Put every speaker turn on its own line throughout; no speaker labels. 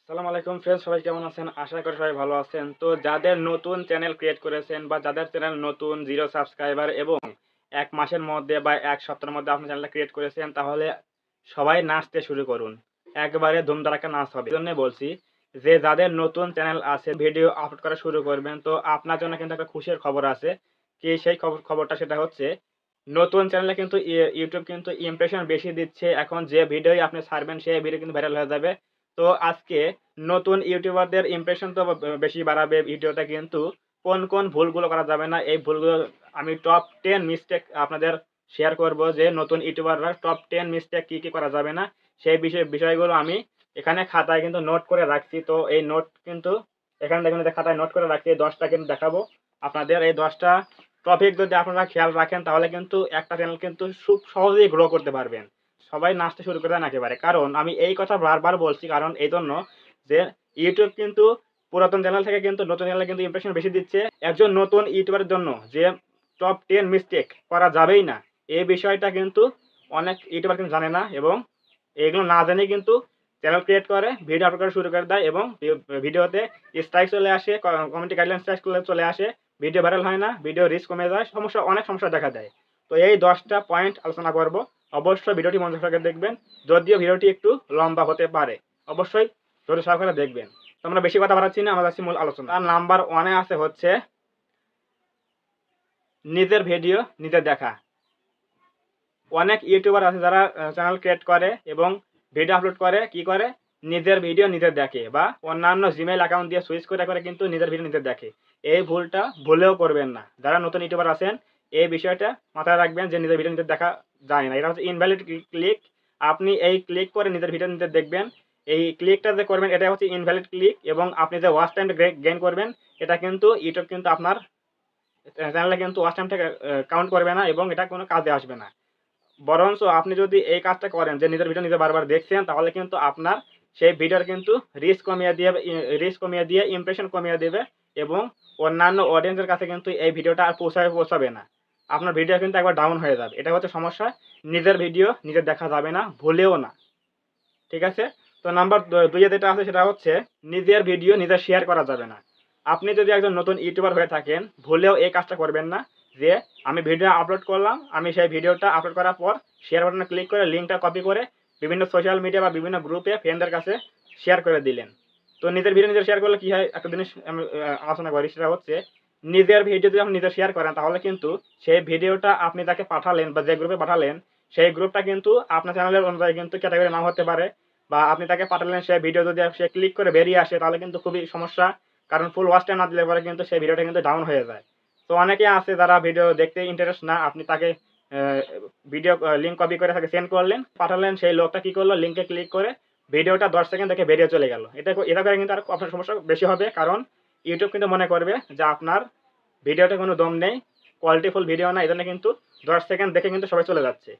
আসসালামু আলাইকুম ফ্রেন্ডস, সবাই কেমন আছেন? আশা করি সবাই ভালো আছেন। তো যাদের নতুন চ্যানেল ক্রিয়েট করেছেন বা যাদের চ্যানেল নতুন 0 সাবস্ক্রাইবার এবং ১ মাসের মধ্যে বা ১ সপ্তাহের মধ্যে আপনি চ্যানেলটা ক্রিয়েট করেছেন, তাহলে সবাই নাচতে শুরু করুন। একবারে ধুমধারাক্কা নাচ হবে। এজন্যই বলছি যে যাদের নতুন চ্যানেল আছে, ভিডিও আপলোড করা শুরু করবেন, তো আপনার জন্য কিন্তু একটা খুশির খবর আছে। কি সেই খবরটা সেটা হচ্ছে নতুন চ্যানেলে কিন্তু YouTube কিন্তু ইমপ্রেশন বেশি দিচ্ছে। এখন যে ভিডিওই আপনি ছাড়বেন সেই ভিডিও কিন্তু ভাইরাল হয়ে যাবে। তো আজকে নতুন ইউটিউবারদের ইমপ্রেশন তো বেশি বাড়াবে ভিডিওতে, কিন্তু কোন ভুলগুলো করা যাবে না, এই ভুলগুলো আমি টপ 10 মিস্টেক আপনাদের শেয়ার করব যে নতুন ইউটিউবাররা টপ 10 মিস্টেক কি করা যাবে না, সেই বিষয়গুলো আমি এখানে খাতায় কিন্তু নোট করে রাখছি। তো এই নোট কিন্তু এখানে দেখুন, এই যে খাতায় নোট করে রাখছি, এই 10 টা কিন্তু দেখাবো আপনাদের। এই 10 টা টপিক যদি আপনারা খেয়াল রাখেন তাহলে কিন্তু একটা চ্যানেল কিন্তু খুব সহজেই গ্রো করতে পারবেন। সবাই নাচতে শুরু করে দেন একেবারে। কারণ আমি এই কথা বারবার বলছি, কারণ এইজন্য যে ইউটিউব কিন্তু পুরাতন চ্যানেল থেকে কিন্তু নতুন চ্যানেলে কিন্তু ইমপ্রেশন বেশি দিচ্ছে। একজন নতুন ইউটিউবারের জন্য যে টপ 10 মিস্টেক করা যাবেই না, এই বিষয়টা কিন্তু অনেক ইউটিউবার কিন্তু জানে না, এবং এগুলো না জেনেই কিন্তু চ্যানেল ক্রিয়েট করে, ভিডিও আপলোড করা শুরু করে দেয় এবং ভিডিওতে স্ট্রাইক চলে আসে, কমিউনিটি গাইডলাইন স্ট্রাইক চলে আসে, ভিডিও ভাইরাল হয় না, ভিডিও রিচ কমে যায়, অনেক সমস্যা দেখা দেয়। তো এই 10টা পয়েন্ট আলোচনা করব। অবশ্যই ভিডিওটি মনোযোগ সহকারে দেখবেন। যদিও ভিডিওটি একটু লম্বা হতে পারে, অবশ্যই ধৈর্য সহকারে দেখবেন। তো আমরা বেশি কথা বাড়াচ্ছি না, আমরা যাচ্ছি মূল আলোচনা। আর নাম্বার 1 এ আছে হচ্ছে নিজের ভিডিও নিজে দেখা। অনেক ইউটিউবার আছে যারা চ্যানেল ক্রিয়েট করে এবং ভিডিও আপলোড করে, কি করে, নিজের ভিডিও নিজে দেখে বা অন্যান্য জিমেইল অ্যাকাউন্ট দিয়ে সুইচ করে করে কিন্তু নিজের ভিডিও নিজে দেখে। এই ভুলটা ভুলেও করবেন না। যারা নতুন ইউটিউবার আছেন, এই বিষয়টা মাথায় রাখবেন যে নিজের ভিডিও নিজে দেখা যায় না। এটা হচ্ছে ইনভ্যালিড ক্লিক। আপনি এই ক্লিক করে নিজের ভিডিও নিজে দেখবেন, এই ক্লিকটা যে করবেন এটা হচ্ছে ইনভ্যালিড ক্লিক, এবং আপনি যে ওয়াচ টাইম গেইন করবেন, এটা কিন্তু ইউটিউব কিন্তু আপনার চ্যানেলে কিন্তু ওয়াচ টাইম থেকে কাউন্ট করবে না এবং এটা কোনো কাজে আসবে না। বরঞ্চ আপনি যদি এই কাজটা করেন যে নিজের ভিডিও নিজে বারবার দেখছেন, তাহলে কিন্তু আপনার সেই ভিডিওর কিন্তু রিচ কমিয়ে দিয়ে ইমপ্রেশন কমিয়ে দেবে, এবং অন্যান্য অডিয়েন্সের কাছে কিন্তু এই ভিডিওটা আর পৌঁছাবে না। আপনার ভিডিও কিন্তু একবার ডাউন হয়ে যাবে। এটা হচ্ছে সমস্যা। নিজের ভিডিও নিজে দেখা যাবে না, ভুলেও না। ঠিক আছে? তো নাম্বার 2 এ যেটা আছে সেটা হচ্ছে নিজের ভিডিও নিজে শেয়ার করা যাবে না। আপনি যদি একজন নতুন ইউটিউবার হয়ে থাকেন, ভুলেও এই কাজটা করবেন না যে আমি ভিডিও আপলোড করলাম, আমি সেই ভিডিওটা আপলোড করার পর শেয়ার বাটনে ক্লিক করে লিঙ্কটা কপি করে বিভিন্ন সোশ্যাল মিডিয়া বা বিভিন্ন গ্রুপে ফ্রেন্ডদের কাছে শেয়ার করে দিলেন। তো নিজের ভিডিও নিজে শেয়ার করলে কি হয়, একটা জিনিস আমি আলোচনা করি, সেটা হচ্ছে নিজের ভিডিও যদি আপনি নিজে শেয়ার করেন, তাহলে কিন্তু সেই ভিডিওটা আপনি যাকে পাঠালেন বা যে গ্রুপে পাঠালেন, সেই গ্রুপটা কিন্তু আপনার চ্যানেলের অনুযায়ী কিন্তু ক্যাটাগরি নাও হতে পারে, বা আপনি তাকে পাঠালেন, সে ভিডিও যদি সে ক্লিক করে বেরিয়ে আসে তাহলে কিন্তু খুবই সমস্যা। কারণ ফুল ওয়াচ টাইম না দিলে পরে কিন্তু সেই ভিডিওটা কিন্তু ডাউন হয়ে যায়। তো অনেকে আছে যারা ভিডিও দেখতে ইন্টারেস্ট না, আপনি তাকে ভিডিও লিঙ্ক কপি করে তাকে সেন্ড করলেন, পাঠালেন, সেই লোকটা কি করলো, লিঙ্কে ক্লিক করে ভিডিওটা 10 সেকেন্ড দেখে বেরিয়ে চলে গেল। এটা করে কিন্তু আর আপনার সমস্যা বেশি হবে, কারণ ইউটিউব কিন্তু মনে করবে যে আপনার ভিডিওতে কোনো দম নেই, কোয়ালিটিফুল ভিডিও না, এই জন্য কিন্তু 10 সেকেন্ড দেখে কিন্তু সবাই চলে যাচ্ছে।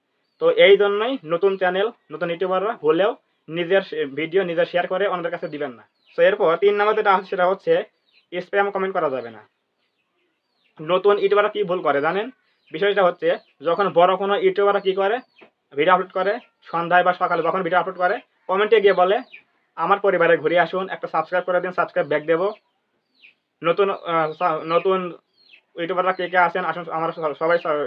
তো এই জন্যই নতুন চ্যানেল নতুন ইউটিউবাররা হলেও নিজের ভিডিও নিজে শেয়ার করে অন্যদের কাছে দিবেন না। তো এরপর 3 নাম্বার যেটা আছে সেটা হচ্ছে স্প্যাম কমেন্ট করা যাবে না। নতুন ইউটিউবাররা কি ভুল করে জানেন? বিষয়টা হচ্ছে যখন বড় কোনো ইউটিউবাররা কি করে, ভিডিও আপলোড করে সন্ধ্যায় বা সকালে যখন ভিডিও আপলোড করে, কমেন্টে গিয়ে বলে আমার পরিবারে ঘুরে আসুন, একটা সাবস্ক্রাইব করে দিন, সাবস্ক্রাইব ব্যাক দেবো। নতুন ইউটিউবাররা কে আছেন, আসুন আমরা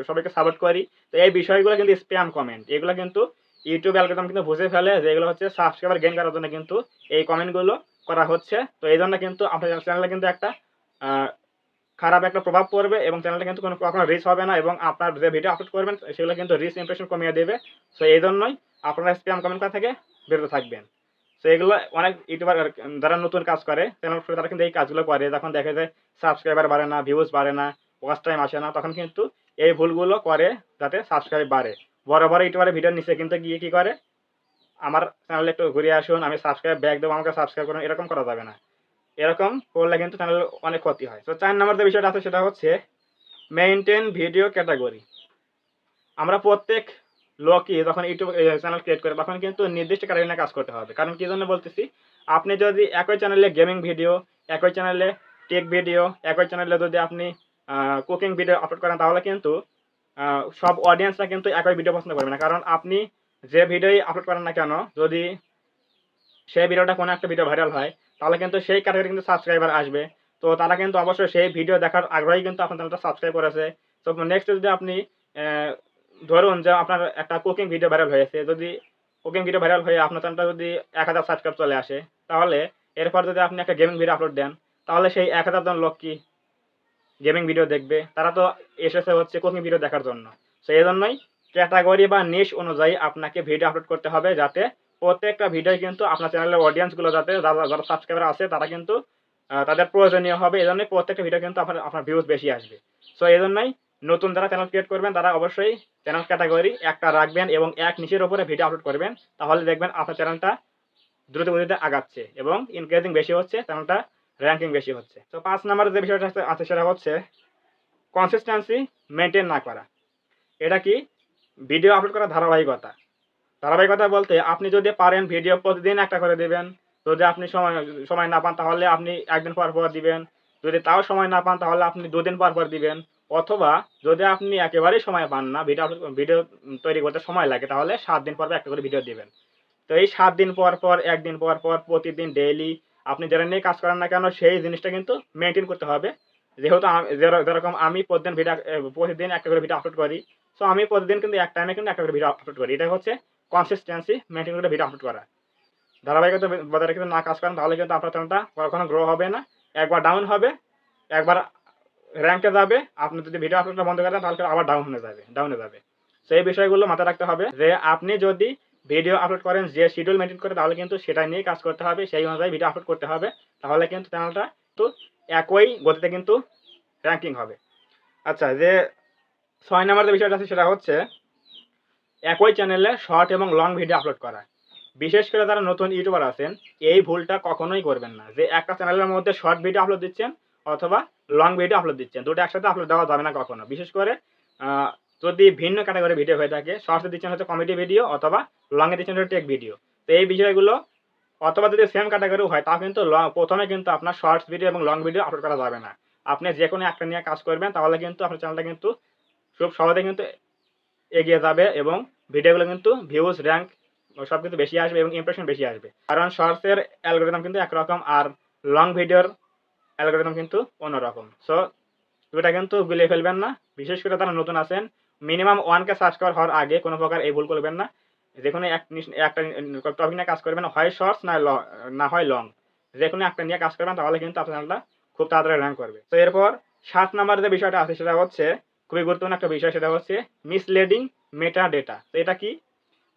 সবাইকে সাপোর্ট করি। তো এই বিষয়গুলো কিন্তু স্প্যাম কমেন্ট। এগুলো কিন্তু ইউটিউব অ্যালগরিদম কিন্তু বুঝে ফেলে যে এগুলো হচ্ছে সাবস্ক্রাইবার গেইন করার জন্য কিন্তু এই কমেন্টগুলো করা হচ্ছে। তো এই জন্য কিন্তু আপনার চ্যানেলে কিন্তু একটা খারাপ একটা প্রভাব পড়বে, এবং চ্যানেলটা কিন্তু কখনো রিচ হবে না, এবং আপনার যে ভিডিও আপলোড করবেন সেগুলো কিন্তু রিচ ইমপ্রেশন কমিয়ে দেবে। সো এই জন্যই আপনারা স্প্যাম কমেন্ট করা থেকে বিরত থাকবেন। তো এগুলো অনেক ইউটিউবার যারা নতুন কাজ করে চ্যানেল, তারা কিন্তু এই কাজগুলো করে, যখন দেখে যে সাবস্ক্রাইবার বাড়ে না, ভিউজ বাড়ে না, ওয়াচ টাইম আসে না, তখন কিন্তু এই ভুলগুলো করে যাতে সাবস্ক্রাইব বাড়ে। বড় বড় ইউটিউবারের ভিডিওর নিচে কিন্তু গিয়ে কি করে, আমার চ্যানেলে একটু ঘুরে আসুন, আমি সাবস্ক্রাইব ব্যাক দেবো, আমাকে সাবস্ক্রাইব করুন, এরকম করা যাবে না। এরকম করলে কিন্তু চ্যানেলের অনেক ক্ষতি হয়। তো 4 নাম্বার যে বিষয়টা আছে সেটা হচ্ছে মেইনটেইন ভিডিও ক্যাটাগরি। আমরা প্রত্যেক লোকই যখন ইউটিউব চ্যানেল ক্রিয়েট করে তখন কিন্তু নির্দিষ্ট ক্যাটাগরি নিয়ে কাজ করতে হবে। কারণ কি জন্য বলতেছি, আপনি যদি একই চ্যানেলে গেমিং ভিডিও, একই চ্যানেলে টেক ভিডিও, একই চ্যানেলে যদি আপনি কুকিং ভিডিও আপলোড করেন, তাহলে কিন্তু সব অডিয়েন্সরা কিন্তু একই ভিডিও পছন্দ করবে না। কারণ আপনি যে ভিডিওই আপলোড করেন না কেন, যদি সেই ভিডিওটা কোনো একটা ভিডিও ভাইরাল হয়, তাহলে কিন্তু সেই ক্যাটাগরি কিন্তু সাবস্ক্রাইবার আসবে। তো তারা কিন্তু অবশ্যই সেই ভিডিও দেখার আগ্রহেই কিন্তু আপনার চ্যানেলটা সাবস্ক্রাইব করেছে। তো নেক্সট যদি আপনি ধরুন যে আপনার একটা কুকিং ভিডিও ভাইরাল হয়েছে, যদি কুকিং ভিডিও ভাইরাল হয়ে আপনার চ্যানেলটা যদি 1000 সাবস্ক্রাইব চলে আসে, তাহলে এরপর যদি আপনি একটা গেমিং ভিডিও আপলোড দেন, তাহলে সেই 1000 জন লোক কি গেমিং ভিডিও দেখবে? তারা তো এসেছে হচ্ছে কুকিং ভিডিও দেখার জন্য। সো এই জন্যই ক্যাটাগরি বা নিশ অনুযায়ী আপনাকে ভিডিও আপলোড করতে হবে, যাতে প্রত্যেকটা ভিডিও কিন্তু আপনার চ্যানেলের অডিয়েন্সগুলো যাতে যারা সাবস্ক্রাইবার আছে তারা কিন্তু তাদের প্রয়োজনীয় হবে। এই জন্যই প্রত্যেকটা ভিডিও কিন্তু আপনার ভিউজ বেশি আসবে। সো এই জন্যই নতুন যারা চ্যানেল ক্রিয়েট করবেন তারা অবশ্যই চ্যানেল ক্যাটাগরি একটা রাখবেন এবং এক নিশের উপরে ভিডিও আপলোড করবেন। তাহলে দেখবেন আপনার চ্যানেলটা দ্রুত গতিতে আগাচ্ছে এবং ইনক্রিজিং বেশি হচ্ছে, চ্যানেলটা র্যাঙ্কিং বেশি হচ্ছে। তো 5 নাম্বার যে বিষয়টা আছে সেটা হচ্ছে কনসিস্টেন্সি মেনটেন না করা। এটা কি? ভিডিও আপলোড করার ধারাবাহিকতা। ধারাবাহিকতা বলতে আপনি যদি পারেন ভিডিও প্রতিদিন একটা করে দিবেন। যদি আপনি সময় না পান তাহলে আপনি 1 দিন পর পর দিবেন। যদি তাও সময় না পান তাহলে আপনি 2 দিন পর পর দিবেন। অথবা যদি আপনি একেবারেই সময় পান না, ভিডিও তৈরি করতে সময় লাগে, তাহলে 7 দিন পর একটা করে ভিডিও দিবেন। তো এই 7 দিন পর পর, 1 দিন পর পর, প্রতিদিন ডেইলি আপনি যেটা নিয়ে কাজ করেন না কেন সেই জিনিসটা কিন্তু মেইনটেইন করতে হবে। যেহেতু যেরকম আমি প্রতিদিন একটা করে ভিডিও আপলোড করি। সো আমি প্রতিদিন কিন্তু এক টাইমে কিন্তু একটা করে ভিডিও আপলোড করি। এটা হচ্ছে কনসিস্টেন্সি মেইনটেইন করে ভিডিও আপলোড করা। ধারাবাহিকতা বজায় রেখে যদি না কাজ করেন তাহলে কিন্তু আপনার চ্যানেলটা কখনো গ্রো হবে না। একবার ডাউন হবে, একবার র‍্যাংকে যাবে। আপনি যদি ভিডিও আপলোডটা বন্ধ করে দেন তাহলে আবার ডাউনে যাবে। সো এই বিষয়গুলো মাথায় রাখতে হবে যে আপনি যদি ভিডিও আপলোড করেন যে শিডিউল মেইনটেইন করে, তাহলে কিন্তু সেটাই নিয়ে কাজ করতে হবে। সেই অনুযায়ী ভিডিও আপলোড করতে হবে। তাহলে কিন্তু চ্যানেলটা একই গতিতে কিন্তু র‍্যাঙ্কিং হবে। আচ্ছা, যে 6 নাম্বার যে বিষয়টা আছে সেটা হচ্ছে একই চ্যানেলে শর্ট এবং লং ভিডিও আপলোড করা। বিশেষ করে যারা নতুন ইউটিউবার আছেন, এই ভুলটা কখনোই করবেন না যে একটা চ্যানেলের মধ্যে শর্ট ভিডিও আপলোড দিচ্ছেন অথবা লং ভিডিও আপলোড দিচ্ছেন। দুটো একসাথে আপলোড দেওয়া যাবে না কখনো। বিশেষ করে যদি ভিন্ন ক্যাটাগরি ভিডিও হয়ে থাকে, শর্টসে দিচ্ছেন হচ্ছে কমেডি ভিডিও অথবা লং এ দিচ্ছেন হচ্ছে টেক ভিডিও। তো এই বিষয়গুলো, অথবা যদি সেম ক্যাটাগরি হয় তাও কিন্তু প্রথমে কিন্তু আপনার শর্টস ভিডিও এবং লং ভিডিও আপলোড করা যাবে না। আপনি যে কোনো একটা নিয়ে কাজ করবেন, তাহলে কিন্তু আপনার চ্যানেলটা কিন্তু খুব সহজে কিন্তু এগিয়ে যাবে এবং ভিডিওগুলো কিন্তু ভিউজ, র‍্যাঙ্ক সবকিছু বেশি আসবে এবং ইমপ্রেশন বেশি আসবে। কারণ শর্টসের অ্যালগরিদম কিন্তু একরকম আর লং ভিডিওর অ্যালগরিদম কিন্তু অন্যরকম। সো দুটা কিন্তু গুলিয়ে ফেলবেন না। বিশেষ করে যারা নতুন আছেন, মিনিমাম 1K সাবস্ক্রাইবার হওয়ার আগে কোনো প্রকার এই ভুল করবেন না। যেকোনো একটা টপিক নিয়ে কাজ করবেন, হয় শর্টস না হয় লং। যেকোনো একটা নিয়ে কাজ করবেন তাহলে কিন্তু আপনার চ্যানেলটা খুব তাড়াতাড়ি র‍্যাঙ্ক করবে। তো এরপর 7 নাম্বার যে বিষয়টা আছে সেটা হচ্ছে খুবই গুরুত্বপূর্ণ একটা বিষয়, সেটা হচ্ছে মিসলিডিং মেটা ডেটা। তো এটা কি?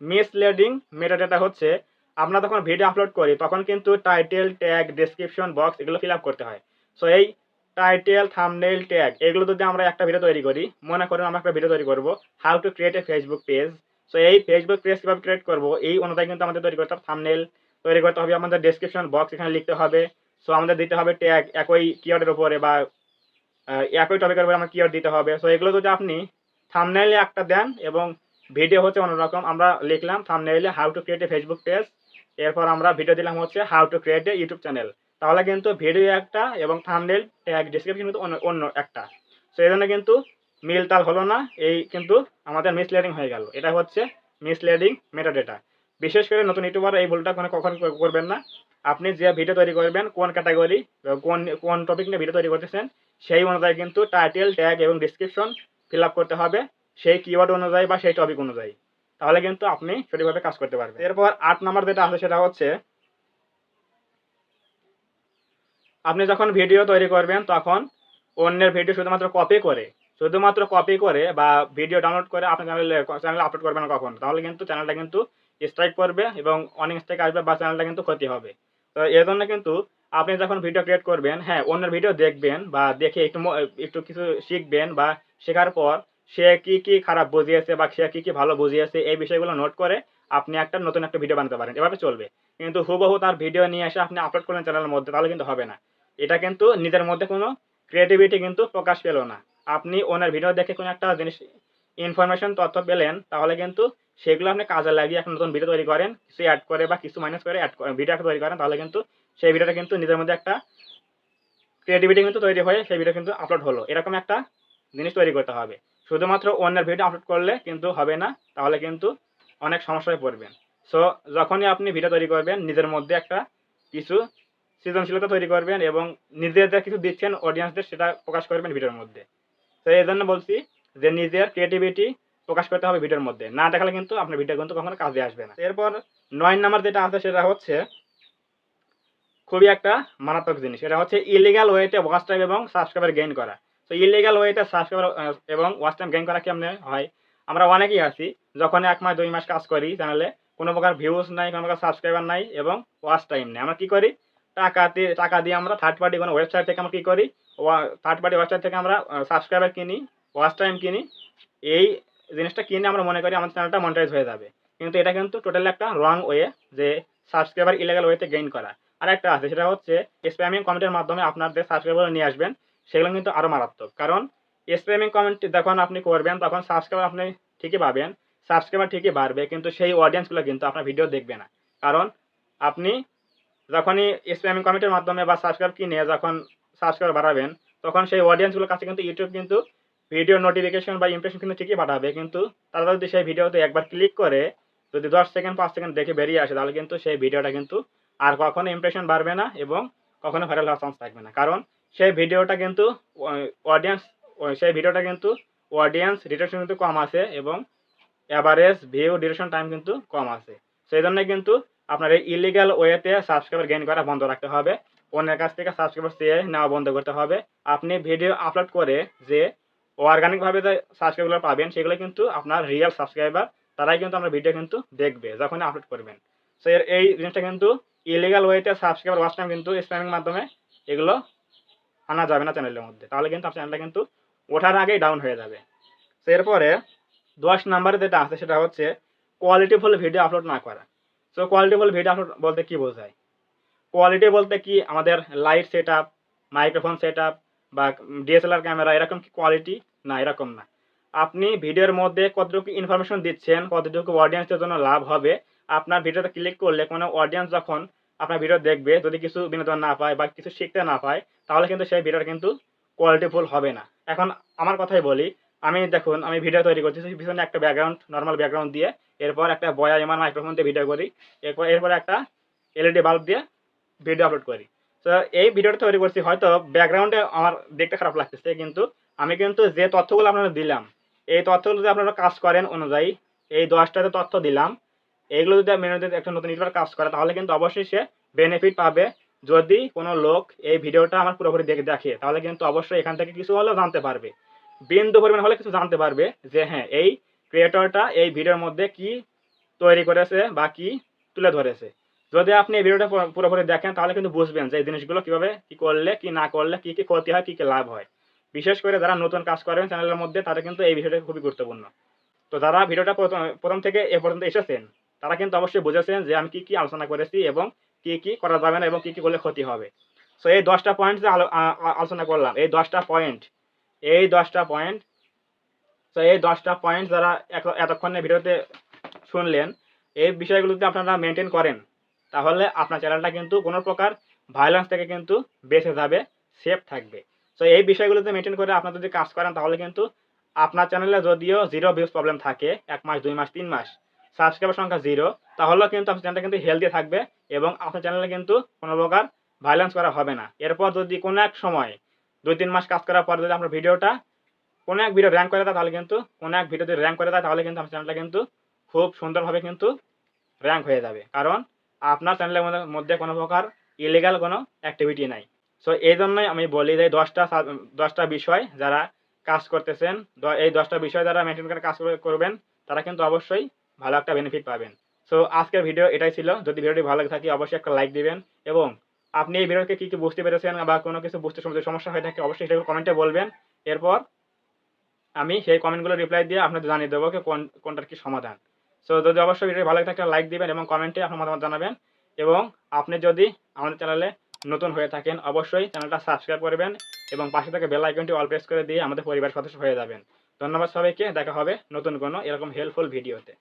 মিসলিডিং মেটা ডেটা হচ্ছে আমরা যখন ভিডিও আপলোড করি তখন কিন্তু টাইটেল, ট্যাগ, ডেসক্রিপশন বক্স এগুলো ফিল আপ করতে হয়। সো এই টাইটেল, থাম্বনেইল, ট্যাগ এগুলো যদি আমরা একটা ভিডিও তৈরি করি, মনে করেন আমরা একটা ভিডিও তৈরি করব how to create a Facebook page. So এই ফেসবুক পেজ কিভাবে ক্রিয়েট করব এই অনুযায়ী কিন্তু আমাদের তৈরি করতে হবে থাম্বনেইল, তৈরি করতে হবে আমাদের ডেসক্রিপশন বক্স এখানে লিখতে হবে। সো আমাদের দিতে হবে ট্যাগ একই কিওয়ার্ডের উপরে বা একই টপিকের উপরে আমার কিওয়ার্ড দিতে হবে। সো এগুলো যদি আপনি থাম্বনেইলে একটা দেন এবং ভিডিও হচ্ছে অন্যরকম, আমরা লিখলাম থাম্বনেইলে how to create a Facebook page, এরপর আমরা ভিডিও দিলাম হচ্ছে how to create a YouTube channel, তাহলে কিন্তু ভিডিও একটা এবং থাম্বনেইল, ট্যাগ, ডেসক্রিপশন কিন্তু অন্য একটা। সো এই জন্য কিন্তু মিলতাল হলো না, এই কিন্তু আমাদের মিসলিডিং হয়ে গেল। এটা হচ্ছে মিসলিডিং মেটাডেটা। বিশেষ করে নতুন ইউটিউবার এই ভুলটা কখনো করবেন না। আপনি যে ভিডিও তৈরি করবেন, কোন ক্যাটাগরি, কোন টপিক নিয়ে ভিডিও তৈরি করতেছেন, সেই অনুযায়ী কিন্তু টাইটেল, ট্যাগ এবং ডেসক্রিপশন ফিল আপ করতে হবে সেই কিওয়ার্ড অনুযায়ী বা সেই টপিক অনুযায়ী। তাহলে কিন্তু আপনি সঠিকভাবে কাজ করতে পারবেন। এরপর 8 নাম্বার যেটা আছে সেটা হচ্ছে আপনি যখন ভিডিও তৈরি করবেন তখন অন্যের ভিডিও শুধুমাত্র কপি করে বা ভিডিও ডাউনলোড করে আপনার চ্যানেলে আপলোড করবেন না কখনো। তাহলে কিন্তু চ্যানেলটা কিন্তু স্ট্রাইক করবে এবং অনেক স্ট্রাইক আসবে বা চ্যানেলটা কিন্তু ক্ষতি হবে। তো এর জন্য কিন্তু আপনি যখন ভিডিও ক্রিয়েট করবেন, হ্যাঁ, অন্যের ভিডিও দেখবেন বা দেখে একটু কিছু শিখবেন বা শেখার পর সে কি খারাপ বুঝিয়েছে বা সে কি ভালো বুঝিয়েছে এই বিষয়গুলো নোট করে আপনি নতুন একটা ভিডিও বানাতে পারেন। এভাবে চলবে। কিন্তু হুবহু তার ভিডিও নিয়ে এসে আপনি আপলোড করলেন চ্যানেলের মধ্যে, তাহলে কিন্তু হবে না। এটা কিন্তু নিজের মধ্যে কোনো ক্রিয়েটিভিটি কিন্তু প্রকাশ পেল না। আপনি ওনার ভিডিও দেখে কোনো একটা জিনিস, ইনফরমেশন, তথ্য পেলেন, তাহলে কিন্তু সেগুলো আপনি কাজে লাগিয়ে একটা নতুন ভিডিও তৈরি করেন, কিছু অ্যাড করে বা কিছু মাইনাস করে ভিডিও একটা তৈরি করেন, তাহলে কিন্তু সেই ভিডিওটা কিন্তু নিজের মধ্যে একটা ক্রিয়েটিভিটি কিন্তু তৈরি হয়ে সেই ভিডিও কিন্তু আপলোড হলো। এরকম একটা জিনিস তৈরি করতে হবে। শুধুমাত্র অন্যের ভিডিও আপলোড করলে কিন্তু হবে না, তাহলে কিন্তু অনেক সমস্যায় পড়বেন। সো যখনই আপনি ভিডিও তৈরি করবেন নিজের মধ্যে একটা কিছু সৃজনশীলতা তৈরি করবেন এবং নিজেদের কিছু দিচ্ছেন অডিয়েন্সদের সেটা প্রকাশ করবেন ভিডিওর মধ্যে। তো এই জন্য বলছি যে নিজের ক্রিয়েটিভিটি প্রকাশ করতে হবে ভিডিওর মধ্যে, না দেখালে কিন্তু আপনার ভিডিও কিন্তু কখনো কাজে আসবে না। এরপর ৯ নাম্বার যেটা আছে সেটা হচ্ছে খুবই একটা মারাত্মক জিনিস, এটা হচ্ছে ইলিগাল ওয়েতে ওয়াচ টাইম এবং সাবস্ক্রাইবার গেইন করা। তো ইলিগাল ওয়েতে সাবস্ক্রাইবার এবং ওয়াচ টাইম গেইন করা কেমনে হয়, আমরা অনেকেই আছি যখন ১ মাস ২ মাস কাজ করি চ্যানেলে, কোনো প্রকার ভিউজ নাই, কোনো প্রকার সাবস্ক্রাইবার নাই এবং ওয়াচ টাইম নেই, আমরা কি করি টাকা দিয়ে আমরা থার্ড পার্টি কোনো ওয়েবসাইট থেকে আমরা কি করি, থার্ড পার্টি ওয়েবসাইট থেকে আমরা সাবস্ক্রাইবার কিনি, ওয়াচ টাইম কিনি। এই জিনিসটা কিনে আমরা মনে করি আমার চ্যানেলটা মনিটাইজ হয়ে যাবে, কিন্তু এটা কিন্তু টোটালি একটা রং ওয়ে যে সাবস্ক্রাইবার ইলিগাল ওয়েতে গেইন করা। আরেকটা আছে সেটা হচ্ছে স্প্যামিং কমেন্টের মাধ্যমে আপনাদের সাবস্ক্রাইবার নিয়ে আসবেন, সেগুলো কিন্তু আরও মারাত্মক। কারণ স্প্যামিং কমেন্ট যখন আপনি করবেন তখন সাবস্ক্রাইবার আপনি ঠিকই পাবেন, সাবস্ক্রাইবার ঠিকই বাড়বে, কিন্তু সেই অডিয়েন্সগুলো কিন্তু আপনার ভিডিও দেখবে না। কারণ আপনি যখনই স্প্যামিং কমেন্টের মাধ্যমে বা সাবস্ক্রাইব কিনে যখন সাবস্ক্রাইবার বাড়াবেন, তখন সেই অডিয়েন্সগুলোর কাছে কিন্তু ইউটিউব কিন্তু ভিডিও নোটিফিকেশন বা ইমপ্রেশন কিন্তু ঠিকই পাঠাবে, কিন্তু তারা যদি সেই ভিডিওতে একবার ক্লিক করে যদি ১০ সেকেন্ড ৫ সেকেন্ড দেখে বেরিয়ে আসে, তাহলে কিন্তু সেই ভিডিওটা কিন্তু আর কখনো ইমপ্রেশন বাড়বে না এবং কখনো ভাইরাল হওয়ার চান্স থাকবে না। কারণ সেই ভিডিওটা কিন্তু অডিয়েন্স সেই ভিডিওটা কিন্তু অডিয়েন্স রিটেনশন কিন্তু কম আছে এবং অ্যাভারেজ ভিউ ডিউরেশন টাইম কিন্তু কম আছে। সেই জন্য কিন্তু আপনার এই ইলিগাল ওয়েতে সাবস্ক্রাইবার গেইন করা বন্ধ রাখতে হবে, অন্যের কাছ থেকে সাবস্ক্রাইবার চেয়ে নেওয়া বন্ধ করতে হবে। আপনি ভিডিও আপলোড করে যে অর্গানিকভাবে যে সাবস্ক্রাইবার পাবেন সেগুলো কিন্তু আপনার রিয়েল সাবস্ক্রাইবার, তারাই কিন্তু আপনার ভিডিও কিন্তু দেখবে যখনই আপলোড করবেন। সো এই জিনিসটা কিন্তু ইলিগাল ওয়েতে সাবস্ক্রাইবার ওয়াচ টাইম কিন্তু স্প্যামিং মাধ্যমে এগুলো আনা যাবে না চ্যানেলের মধ্যে, তাহলে কিন্তু আপনার চ্যানেলটা কিন্তু ওঠার আগেই ডাউন হয়ে যাবে। সো এরপরে ১০ নাম্বারে যেটা আছে সেটা হচ্ছে কোয়ালিটিফুল ভিডিও আপলোড না করা। সো কোয়ালিটিফুল ভিডিও আপলোড বলতে কি বোঝায়? কোয়ালিটি বলতে কি আমাদের লাইট সেটআপ, মাইক্রোফোন সেটআপ বা ডিএসএলআর ক্যামেরা এরকম কি কোয়ালিটি? না, এরকম না। আপনি ভিডিওর মধ্যে কতটুকু ইনফরমেশন দিচ্ছেন, কতটুকু অডিয়েন্সের জন্য লাভ হবে, আপনার ভিডিওতে ক্লিক করলে কোনো অডিয়েন্স যখন আপনার ভিডিও দেখবে যদি কিছু বিনোদন না পায় বা কিছু শিখতে না পায়, তাহলে কিন্তু সেই ভিডিওটা কিন্তু কোয়ালিটিফুল হবে না। এখন আমার কথাই বলি, দেখুন আমি ভিডিও তৈরি করতেছি, পিছনে একটা ব্যাকগ্রাউন্ড নরমাল ব্যাকগ্রাউন্ড দিয়ে, এরপর একটা বয়া এমআর মাইক্রোফোন দিয়ে ভিডিও করি, এরপর একটা এলইডি বাল্ব দিয়ে ভিডিও আপলোড করি। তো এই ভিডিওটা তৈরি করছি, হয়তো ব্যাকগ্রাউন্ডে আমার দেখতে খারাপ লাগতেছে, কিন্তু আমি কিন্তু যে তথ্যগুলো আপনারা দিলাম, এই তথ্যগুলো যদি আপনারা কাজ করেন অনুযায়ী, এই 10টা যে তথ্য দিলাম, এইগুলো যদি মেনুতে একটা নতুন ইউটিউবার কাজ করে, তাহলে কিন্তু অবশ্যই সে বেনিফিট পাবে। যদি কোনো লোক এই ভিডিওটা আমার পুরোপুরি দেখে, তাহলে কিন্তু অবশ্যই এখান থেকে কিছু হলেও জানতে পারবে, বিন্দু পরিমাণ হলে কিছু জানতে পারবে যে হ্যাঁ এই ক্রিয়েটরটা এই ভিডিওর মধ্যে কি তৈরি করেছে বা কি তুলে ধরেছে। যদি আপনি এই ভিডিওটা পুরোপুরি দেখেন, তাহলে কিন্তু বুঝবেন যে এই জিনিসগুলো কিভাবে কি করলে কি না করলে কি কি ক্ষতি হয়, কি কি লাভ হয়। বিশেষ করে যারা নতুন কাজ করবেন চ্যানেলের মধ্যে, তাদের কিন্তু এই বিষয়টা খুবই গুরুত্বপূর্ণ। তো যারা ভিডিওটা প্রথম থেকে এ পর্যন্ত এসেছেন, তারা কিন্তু অবশ্যই বুঝেছেন যে আমি কি কি আলোচনা করেছি এবং কি কি করা যাবে না এবং কি কি করলে ক্ষতি হবে। সো এই 10টা পয়েন্ট যে আলোচনা করলাম, এই 10টা পয়েন্ট এই 10টা পয়েন্ট তো এই 10টা পয়েন্ট যারা এতক্ষণে ভিডিওতে শুনলেন, এই বিষয়গুলো যদি আপনারা মেনটেন করেন, তাহলে আপনার চ্যানেলটা কিন্তু কোনো প্রকার ভায়োলেন্স থেকে কিন্তু বেঁচে যাবে, সেফ থাকবে। সো এই বিষয়গুলো যদি মেনটেন করে আপনারা যদি কাজ করেন, তাহলে কিন্তু আপনার চ্যানেলে যদিও 0 ভিউজ প্রবলেম থাকে 1 মাস 2 মাস 3 মাস, সাবস্ক্রাইবার সংখ্যা 0, তাহলেও কিন্তু আপনার চ্যানেলটা কিন্তু হেলদি থাকবে এবং আপনার চ্যানেলে কিন্তু কোনো প্রকার ভায়োলেন্স করা হবে না। এরপর যদি কোনো এক সময় 2-3 মাস কাজ করার পর যদি আপনার ভিডিওটা কোনো এক ভিডিও র্যাঙ্ক করে দেয়, তাহলে কিন্তু কোনো এক ভিডিওতে র্যাঙ্ক করে দেয়, তাহলে কিন্তু আপনার চ্যানেলটা কিন্তু খুব সুন্দরভাবে কিন্তু র্যাঙ্ক হয়ে যাবে। কারণ আপনার চ্যানেলের মধ্যে কোনো প্রকার ইলিগাল কোনো অ্যাক্টিভিটি নাই। সো এই জন্যই আমি বলি যে 10টা বিষয় যারা কাজ করতেছেন, এই 10টা বিষয় যারা মেনটেন করে কাজ করবেন, তারা কিন্তু অবশ্যই ভালো একটা বেনিফিট পাবেন। সো আজকের ভিডিও এটাই ছিল। যদি ভিডিওটি ভালো লাগে থাকে অবশ্যই একটা লাইক দিবেন এবং আপনি এই ভিডিওকে কি কি বুঝতে পেরেছেন বা কোনো কিছু বুঝতে সমস্যা হয়ে থাকে অবশ্যই সেটা কমেন্টে বলবেন। এরপর আমি সেই কমেন্টগুলো রিপ্লাই দিয়ে আপনাদের জানিয়ে দেবো কোনটার কি সমাধান। সো যদি অবশ্যই ভিডিও ভালো লাগে থাকে লাইক দিবেন এবং কমেন্টে আপনার মতামত জানাবেন এবং আপনি যদি আমাদের চ্যানেলে নতুন হয়ে থাকেন, অবশ্যই চ্যানেলটা সাবস্ক্রাইব করবেন এবং পাশে থেকে বেল আইকনটি অল প্রেস করে দিয়ে আমাদের পরিবার সদস্য হয়ে যাবেন। ধন্যবাদ সবাইকে, দেখা হবে নতুন কোনো এরকম হেল্পফুল ভিডিওতে।